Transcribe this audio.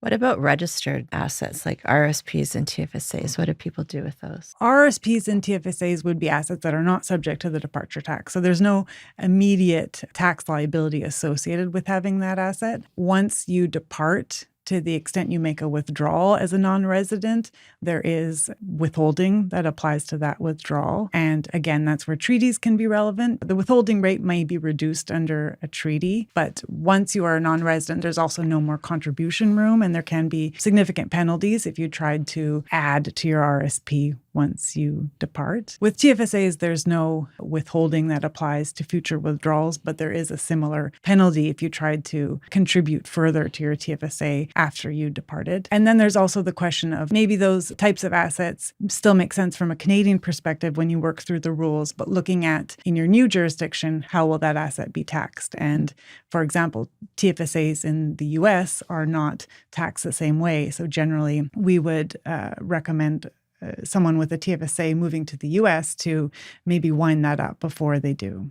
What about registered assets like RSPs and TFSAs? What do people do with those? RRSPs and TFSAs would be assets that are not subject to the departure tax. So there's no immediate tax liability associated with having that asset. Once you depart, to the extent you make a withdrawal as a non-resident, there is withholding that applies to that withdrawal. And again, that's where treaties can be relevant. The withholding rate may be reduced under a treaty, but once you are a non-resident, there's also no more contribution room, and there can be significant penalties if you tried to add to your RSP once you depart. With TFSAs, there's no withholding that applies to future withdrawals, but there is a similar penalty if you tried to contribute further to your TFSA after you departed. And then there's also the question of maybe those types of assets still make sense from a Canadian perspective when you work through the rules, but looking at in your new jurisdiction, how will that asset be taxed? And for example, TFSAs in the US are not taxed the same way. So generally, we would recommend someone with a TFSA moving to the US to maybe wind that up before they do.